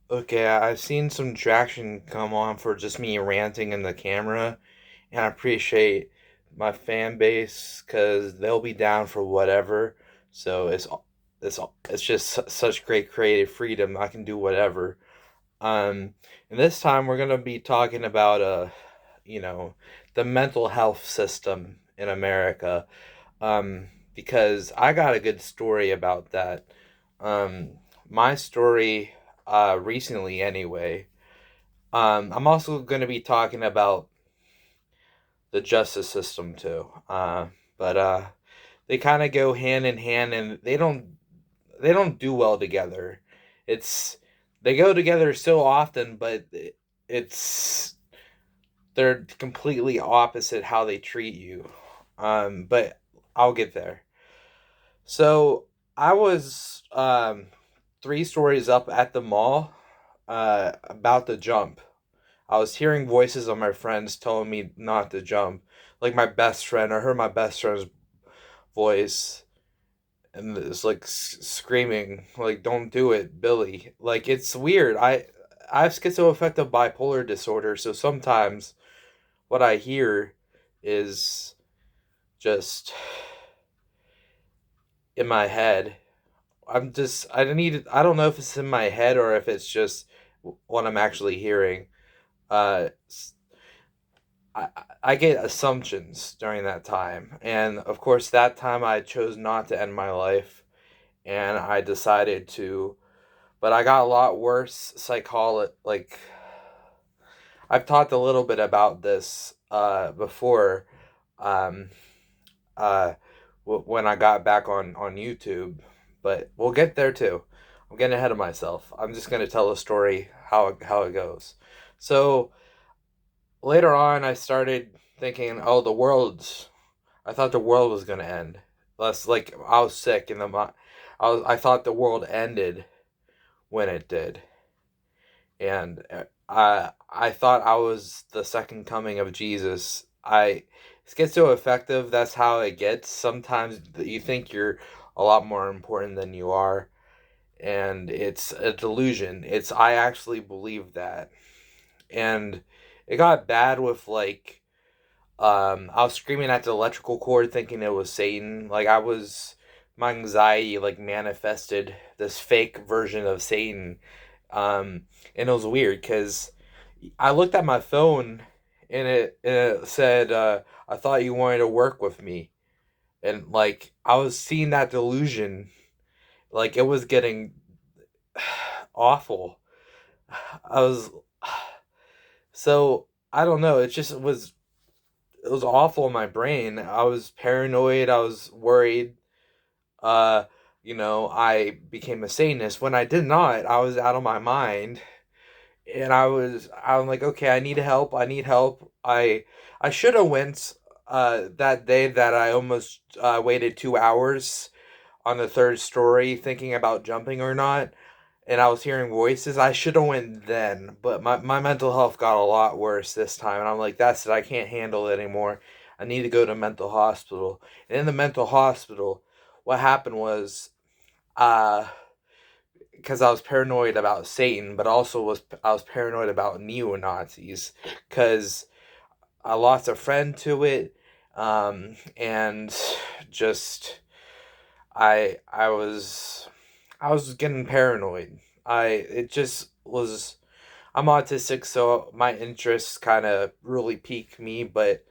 Okay, I've seen some traction come on for just me ranting in the camera, and I appreciate my fan base because they'll be down for whatever. So it's just such great creative freedom. I can do whatever. And this time we're gonna be talking about you know, the mental health system in America. Because I got a good story about that. My story, recently anyway. I'm also going to be talking about the justice system too. But they kind of go hand in hand, and they don't do well together. It's they go together so often, but it's they're completely opposite how they treat you. But I'll get there. So I was 3 stories up at the mall, about to jump. I was hearing voices of my friends telling me not to jump. Like my best friend, I heard my best friend's voice, and it's like screaming, like, "Don't do it, Billy." Like it's weird. I have schizoaffective bipolar disorder, so sometimes what I hear is just in my head. I don't know if it's in my head or if it's just what I'm actually hearing. Uh, I, I get assumptions during that time. And of course, that time I chose not to end my life. And I decided to, but I got a lot worse like, I've talked a little bit about this before, um, uh, when I got back on YouTube, but we'll get there too. I'm getting ahead of myself. I'm just going to tell a story how it goes. So later on, I started thinking, oh, I thought the world was gonna end. Less like I was sick, and I thought the world ended when it did, and I thought I was the second coming of Jesus. I Schizoaffective. That's how it gets. Sometimes you think you're a lot more important than you are, and it's a delusion. I actually believe that, and it got bad with like I was screaming at the electrical cord thinking it was Satan. My anxiety like manifested this fake version of Satan. And it was weird because I looked at my phone, and it said, I thought you wanted to work with me. And like I was seeing that delusion, like it was getting awful. I was so I don't know, it was awful in my brain. I was paranoid. I was worried. Uh, I became a Satanist when I did not. I was out of my mind, and I'm like, okay, I need help. I need help. I should have went that day that I almost waited 2 hours on the third story, thinking about jumping or not. And I was hearing voices. I should have went then, but my mental health got a lot worse this time, and I'm like, that's it. I can't handle it anymore. I need to go to mental hospital. And in the mental hospital, what happened was, uh, because I was paranoid about Satan, but also I was paranoid about neo Nazis, because I lost a friend to it, and just I was getting paranoid. It just was. I'm autistic, so my interests kind of really pique me, but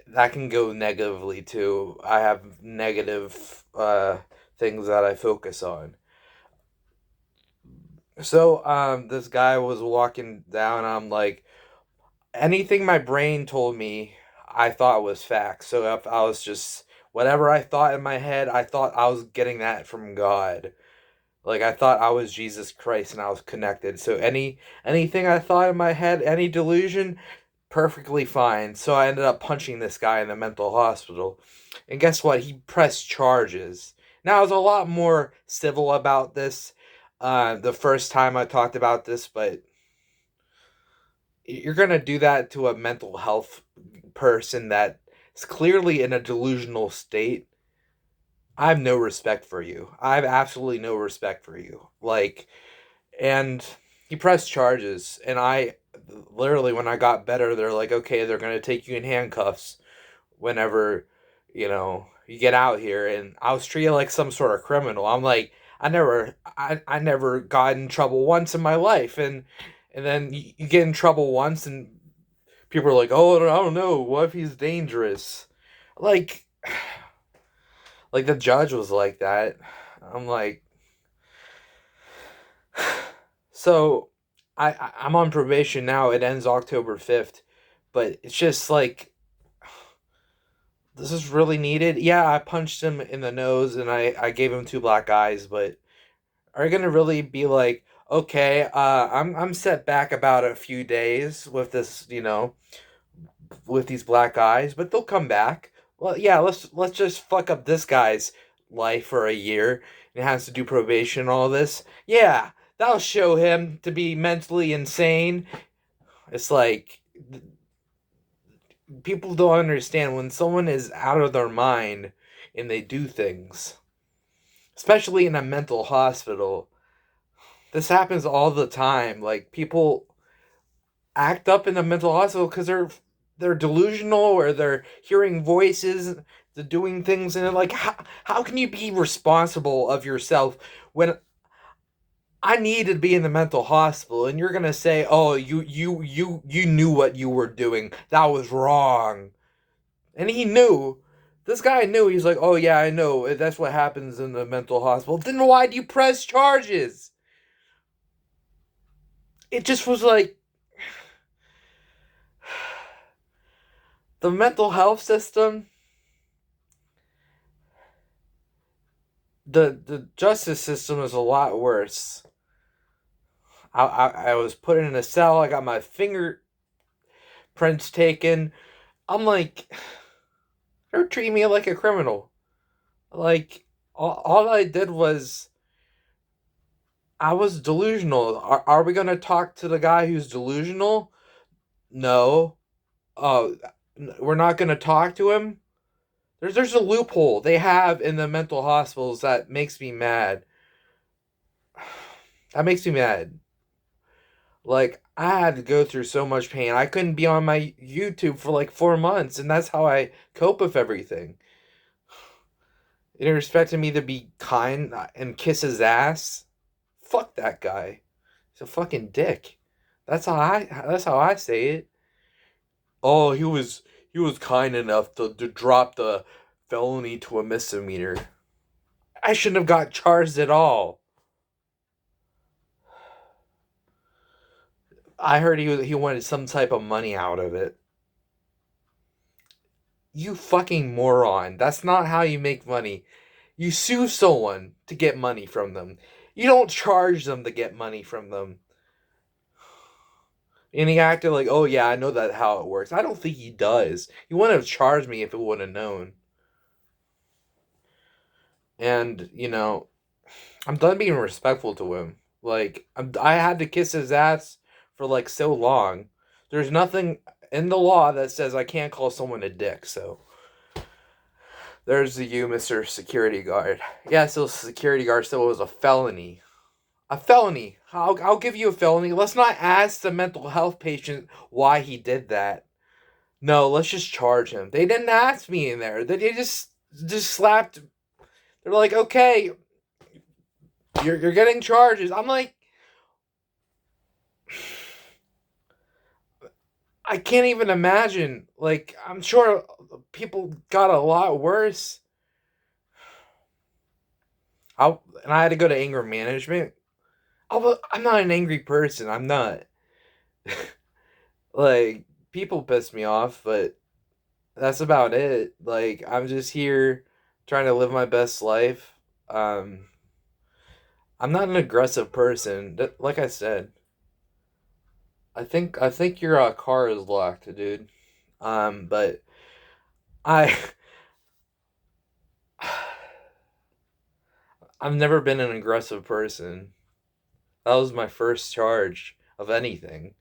that can go negatively too. I have negative things that I focus on. So this guy was walking down. I'm like, anything my brain told me, I thought was fact. So if I was just whatever I thought in my head, I thought I was getting that from God. Like I thought I was Jesus Christ and I was connected. So anything I thought in my head, any delusion, perfectly fine. So I ended up punching this guy in the mental hospital. And guess what? He pressed charges. Now I was a lot more civil about this the first time I talked about this, but you're gonna do that to a mental health person that is clearly in a delusional state. I have no respect for you. I have absolutely no respect for you. Like, and he pressed charges, and I literally, when I got better, they're like, okay, they're gonna take you in handcuffs whenever, you get out here. And I was treated like some sort of criminal. I'm like, I never got in trouble once in my life. And then you get in trouble once, and people are like, oh, I don't know, what if he's dangerous? Like, like the judge was like that. I'm like, so I'm on probation now. It ends October 5th, but it's just like, this is really needed. Yeah, I punched him in the nose and I gave him two black eyes, but are you gonna really be like, okay, I'm set back about a few days with this, with these black eyes, but they'll come back. Well, yeah, let's just fuck up this guy's life for a year and has to do probation and all this. Yeah, that'll show him to be mentally insane. It's like, people don't understand when someone is out of their mind and they do things, especially in a mental hospital. This happens all the time. Like, people act up in a mental hospital because they're delusional, or they're hearing voices, they're doing things, and like, how can you be responsible of yourself when I needed to be in the mental hospital, and you're gonna say, oh, you knew what you were doing, that was wrong. And he knew. This guy knew. He's like, oh yeah, I know. That's what happens in the mental hospital. Then why do you press charges? It just was like, the mental health system, the justice system is a lot worse. I was put in a cell. I got my fingerprints taken. I'm like, they're treating me like a criminal. Like, all I did was, I was delusional. Are we gonna talk to the guy who's delusional? No. Oh, we're not gonna talk to him. There's a loophole they have in the mental hospitals that makes me mad. That makes me mad. Like, I had to go through so much pain. I couldn't be on my YouTube for like 4 months, and that's how I cope with everything. You're expecting me to be kind and kiss his ass? Fuck that guy. He's a fucking dick. That's how I say it. Oh, he was kind enough to drop the felony to a misdemeanor. I shouldn't have got charged at all. I heard he wanted some type of money out of it. You fucking moron. That's not how you make money. You sue someone to get money from them. You don't charge them to get money from them. And he acted like, oh yeah, I know that how it works. I don't think he does. He wouldn't have charged me if it would have known. And, I'm done being respectful to him. Like, I had to kiss his ass for like so long. There's nothing in the law that says I can't call someone a dick, so there's you, Mr. Security Guard. Yeah, so security guard still was a felony. A felony. I'll give you a felony. Let's not ask the mental health patient why he did that. No, let's just charge him. They didn't ask me in there. They just slapped. They're like, okay, you're getting charges. I'm like, I can't even imagine. Like, I'm sure people got a lot worse. And I had to go to anger management. I'm not an angry person. I'm not. Like, people piss me off, but that's about it. Like, I'm just here trying to live my best life. Um, I'm not an aggressive person. Like I said, I think your car is locked, dude. But I I've never been an aggressive person. That was my first charge of anything.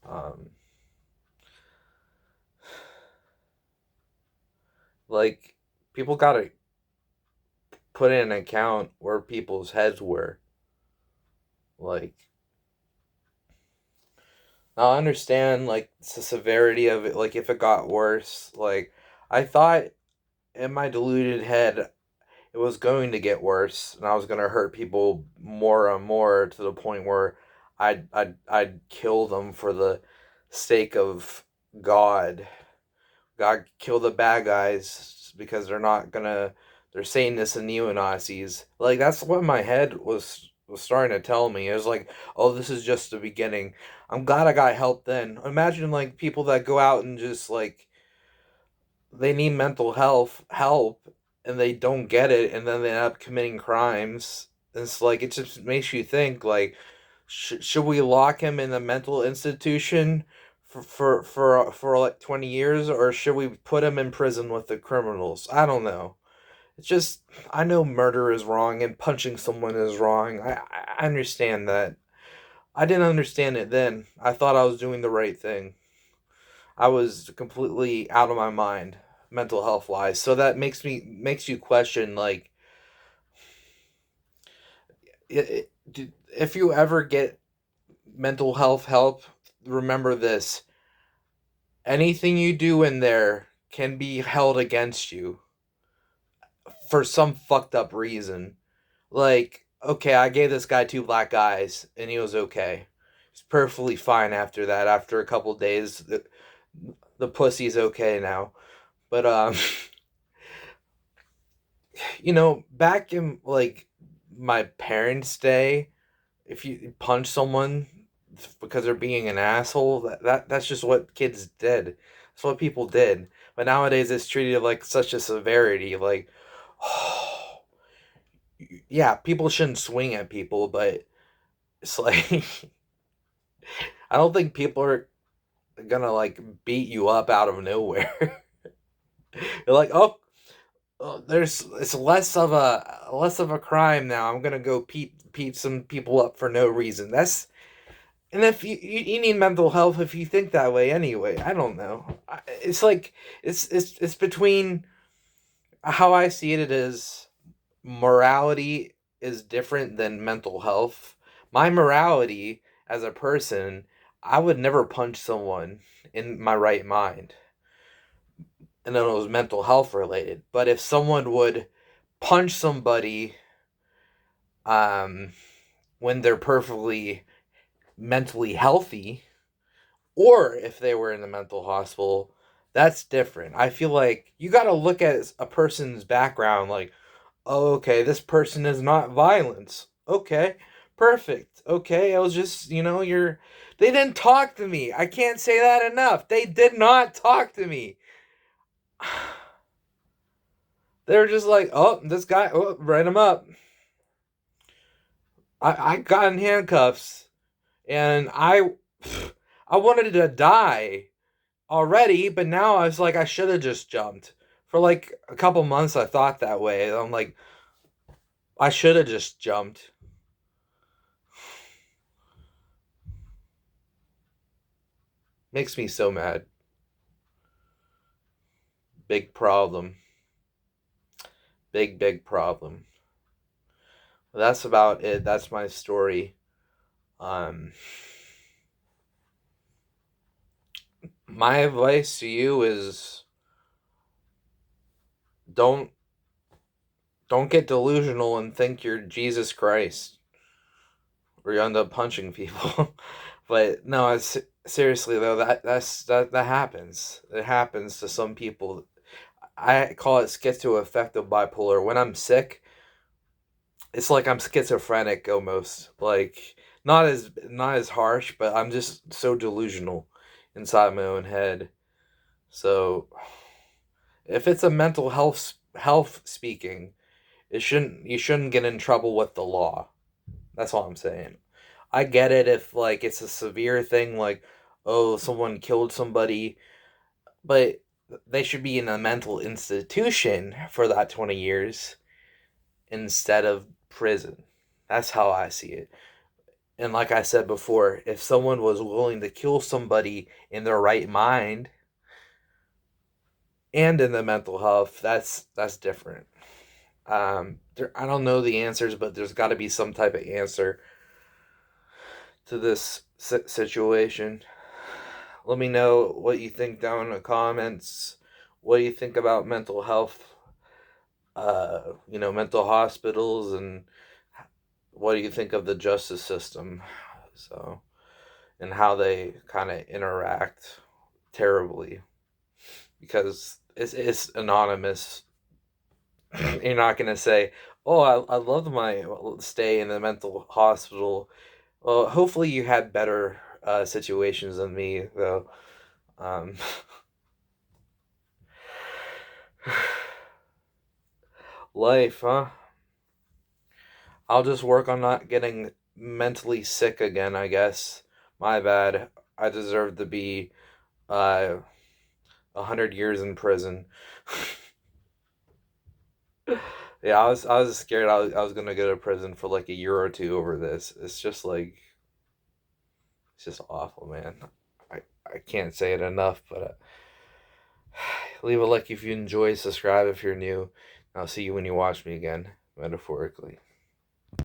Um, like, people gotta put in an account where people's heads were. Like, Now I understand like the severity of it, like if it got worse. Like I thought in my deluded head it was going to get worse and I was gonna hurt people more and more to the point where I'd kill them for the sake of God. God kill the bad guys because they're Satanists and neo Nazis. Like that's what my head was starting to tell me. It was like, oh, this is just the beginning. I'm glad I got help then. Imagine like people that go out and just like they need mental health help and they don't get it and then they end up committing crimes. It's like it just makes you think like should we lock him in a mental institution for like 20 years or should we put him in prison with the criminals? I don't know. It's just I know murder is wrong and punching someone is wrong. I understand that. I didn't understand it then. I thought I was doing the right thing. I was completely out of my mind, mental health wise. So that makes you question like, if you ever get mental health help, remember this: anything you do in there can be held against you for some fucked up reason. Like, okay, I gave this guy two black eyes and he was okay. He's perfectly fine after that. After a couple days, the pussy's okay now. But back in like my parents' day, if you punch someone because they're being an asshole, that's just what kids did. That's what people did. But nowadays it's treated like such a severity. Like, yeah, people shouldn't swing at people, but it's like I don't think people are gonna like beat you up out of nowhere. You're like, oh, there's it's less of a crime now. I'm gonna go beat some people up for no reason. That's and if you need mental health if you think that way anyway. I don't know. It's like it's between how I see it is morality is different than mental health. My morality as a person, I would never punch someone in my right mind. And then it was mental health related. But if someone would punch somebody um, when they're perfectly mentally healthy, or if they were in the mental hospital, that's different. I feel like you got to look at a person's background like, oh, okay, this person is not violent. Okay, perfect. Okay, I was just, they didn't talk to me. I can't say that enough. They did not talk to me. They were just like, oh, this guy, oh, write him up. I got in handcuffs and I wanted to die already, but now I was like, I should have just jumped. For like a couple months, I thought that way. I'm like, I should have just jumped. Makes me so mad. Big problem. Big problem. That's about it. That's my story. Um, my advice to you is don't don't get delusional and think you're Jesus Christ, or you end up punching people. But no, it's seriously though that happens. It happens to some people. I call it schizoaffective bipolar. When I'm sick, it's like I'm schizophrenic almost. Like not as harsh, but I'm just so delusional inside my own head. So if it's a mental health speaking, you shouldn't get in trouble with the law. That's all I'm saying. I get it if like it's a severe thing like oh someone killed somebody, but they should be in a mental institution for that 20 years instead of prison. That's how I see it. And like I said before, if someone was willing to kill somebody in their right mind and in the mental health, that's different. I don't know the answers, but there's got to be some type of answer to this situation. Let me know what you think down in the comments. What do you think about mental health? Mental hospitals, and what do you think of the justice system? So, and how they kind of interact terribly because it's anonymous. You're not gonna say, "Oh, I loved my stay in the mental hospital." Well, hopefully you had better situations than me, though. Um, Life, huh? I'll just work on not getting mentally sick again, I guess. My bad. I deserve to be 100 years in prison. Yeah, I was scared I was gonna go to prison for like a year or two over this. It's just like it's just awful, man. I can't say it enough, but leave a like if you enjoy, subscribe if you're new. I'll see you when you watch me again, metaphorically.